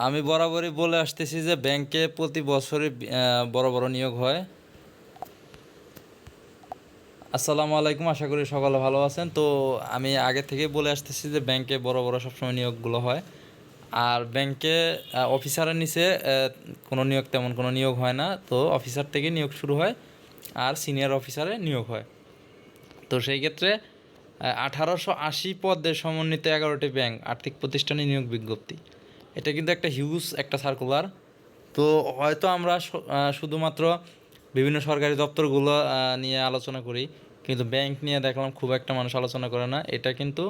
আমি বরাবরই বলে আসতেছি যে ব্যাংকে প্রতি বছরই বড় বড় নিয়োগ হয়। আসসালামু আলাইকুম, আশা করি সকলে ভালো আছেন। তো আমি আগে থেকেই বলে আসতেছি যে ব্যাংকে বড় বড় সবসময় নিয়োগগুলো হয়। আর ব্যাংকে অফিসারের নিচে কোনো নিয়োগ, তেমন কোনো নিয়োগ হয় না। তো অফিসার থেকে নিয়োগ শুরু হয় আর সিনিয়র অফিসারে নিয়োগ হয়। তো সেই ক্ষেত্রে 1880 পদের সমন্বিত 11টি ব্যাংক আর্থিক প্রতিষ্ঠানে নিয়োগ বিজ্ঞপ্তি, এটা কিন্তু একটা হিউজ একটা সার্কুলার। তো হয়তো আমরা শুধুমাত্র বিভিন্ন সরকারি দপ্তরগুলো নিয়ে আলোচনা করি, কিন্তু ব্যাংক নিয়ে দেখলাম খুব একটা মানুষ আলোচনা করে না। এটা কিন্তু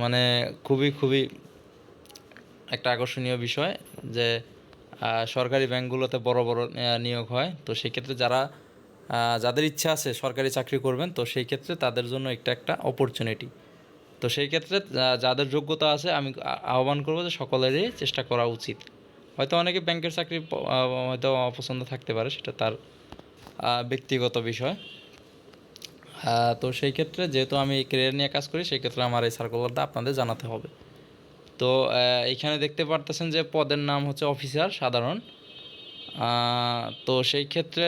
মানে খুবই খুবই একটা আকর্ষণীয় বিষয় যে সরকারি ব্যাংকগুলোতে বড় বড় নিয়োগ হয়। তো সেই ক্ষেত্রে যাদের ইচ্ছা আছে সরকারি চাকরি করবেন, তো সেই ক্ষেত্রে তাদের জন্য একটা একটা অপরচুনিটি। তো সেই ক্ষেত্রে যাদের যোগ্যতা আছে আমি আহ্বান করবো যে সকলেরই চেষ্টা করা উচিত। হয়তো অনেকে ব্যাংকের চাকরি হয়তো অপছন্দ থাকতে পারে, সেটা তার ব্যক্তিগত বিষয়। তো সেই ক্ষেত্রে যেহেতু আমি ক্যারিয়ার নিয়ে কাজ করি, সেই ক্ষেত্রে আমার এই সার্কুলারটা আপনাদের জানাতে হবে। তো এইখানে দেখতে পারতেছেন যে পদের নাম হচ্ছে অফিসার সাধারণ। তো সেই ক্ষেত্রে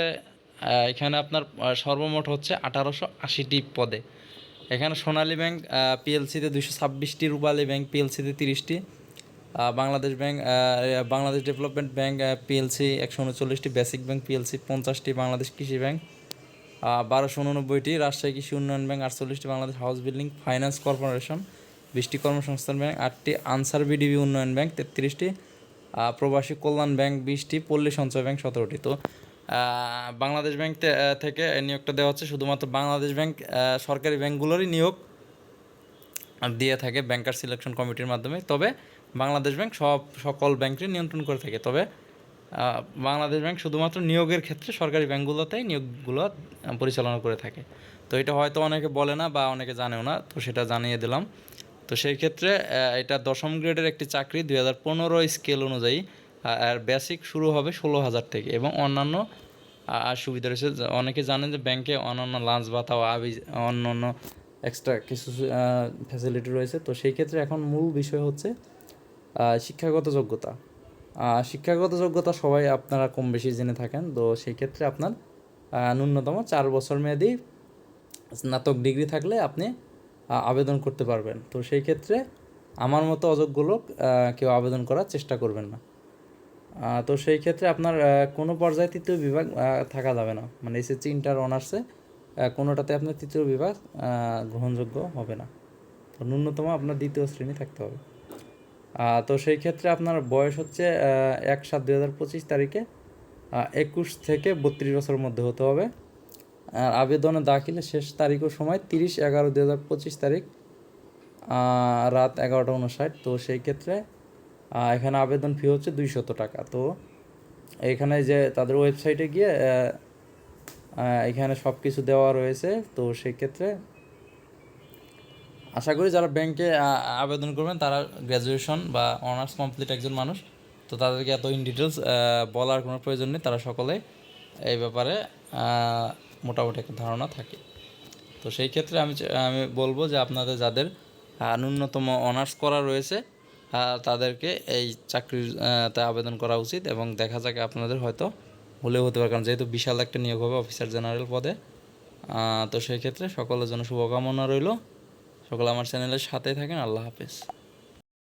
এখানে আপনার সর্বমোট হচ্ছে 1880টি পদে। এখানে সোনালী ব্যাংক পিএলসিতে 226টি, রূপালী ব্যাংক পিএলসিতে 30টি, বাংলাদেশ ডেভেলপমেন্ট ব্যাংক পিএলসি 139টি, বেসিক ব্যাংক পিএলসি 50টি, বাংলাদেশ কৃষি ব্যাংক 1289টি, রাজশাহী কৃষি উন্নয়ন ব্যাংক 48টি, Bangladesh House Building Finance Corporation 20টি, কর্মসংস্থান ব্যাংক 8টি, আনসার বিডিবি উন্নয়ন ব্যাংক 33টি, প্রবাসী কল্যাণ ব্যাংক 20টি, পল্লী সঞ্চয় ব্যাংক 17টি। তো বাংলাদেশ ব্যাংক থেকে নিয়োগটা দেওয়া হচ্ছে। শুধুমাত্র বাংলাদেশ ব্যাংক সরকারি ব্যাংকগুলোরই নিয়োগ দিয়ে থাকে ব্যাংকার সিলেকশন কমিটির মাধ্যমে। তবে বাংলাদেশ ব্যাংক সকল ব্যাংককে নিয়ন্ত্রণ করে থাকে। তবে বাংলাদেশ ব্যাংক শুধুমাত্র নিয়োগের ক্ষেত্রে সরকারি ব্যাংকগুলোতেই নিয়োগগুলো পরিচালনা করে থাকে। তো এটা হয়তো অনেকে বলে না বা অনেকে জানেও না, তো সেটা জানিয়ে দিলাম। তো সেই ক্ষেত্রে এটা 10ম গ্রেডের একটি চাকরি। 2015 স্কেল অনুযায়ী আর বেসিক শুরু হবে 16,000 থেকে, এবং অন্যান্য সুবিধা রয়েছে। অনেকে জানেন যে ব্যাংকে অন্যান্য লাঞ্চ ভাতা ও অন্যান্য এক্সট্রা কিছু ফ্যাসিলিটি রয়েছে। তো সেই ক্ষেত্রে এখন মূল বিষয় হচ্ছে শিক্ষাগত যোগ্যতা। শিক্ষাগত যোগ্যতা সবাই আপনারা কম বেশি জেনে থাকেন। তো সেই ক্ষেত্রে আপনার ন্যূনতম 4 বছর মেয়াদি স্নাতক ডিগ্রি থাকলে আপনি আবেদন করতে পারবেন। তো সেই ক্ষেত্রে আমার মতো অযোগ্য লোক কেউ আবেদন করার চেষ্টা করবেন না। তো সেই ক্ষেত্রে আপনার কোনো পর্যায়ে তৃতীয় বিভাগ থাকা যাবে না, মানে এসএসসি, ইন্টার, অনার্সে কোনোটাতে আপনার তৃতীয় বিভাগ গ্রহণযোগ্য হবে না। তো ন্যূনতম আপনার দ্বিতীয় শ্রেণী থাকতে হবে। তো সেই ক্ষেত্রে আপনার বয়স হচ্ছে 1/7/2025 তারিখে 21 থেকে 32 বছরের মধ্যে হতে হবে। আর আবেদনে দাখিলের শেষ তারিখ ও সময় 30/11/2025 তারিখ রাত 11:59। তো সেই ক্ষেত্রে এখানে আবেদন ফি হচ্ছে 200 টাকা। তো এখানে যে তাদের ওয়েবসাইটে গিয়ে এখানে সব কিছু দেওয়া রয়েছে। তো সেই ক্ষেত্রে আশা করি যারা ব্যাংকে আবেদন করবেন তারা গ্র্যাজুয়েশন বা অনার্স কমপ্লিট একজন মানুষ। তো তাদেরকে এত ইন ডিটেলস বলার কোনো প্রয়োজন নেই, তারা সকলে এই ব্যাপারে মোটামুটি একটা ধারণা থাকে। তো সেই ক্ষেত্রে আমি বলবো যে আপনাদের যাদের ন্যূনতম অনার্স করা রয়েছে তাদেরকে এই চাকরিতে আবেদন করা উচিত, এবং দেখা যাক আপনাদের হয়তো হলেও হতে পারে, কারণ যেহেতু বিশাল একটা নিয়োগ হবে অফিসার জেনারেল পদে। তো সেই ক্ষেত্রে সকলের জন্য শুভকামনা রইল। সকলে আমার চ্যানেলের সাথেই থাকেন। আল্লাহ হাফেজ।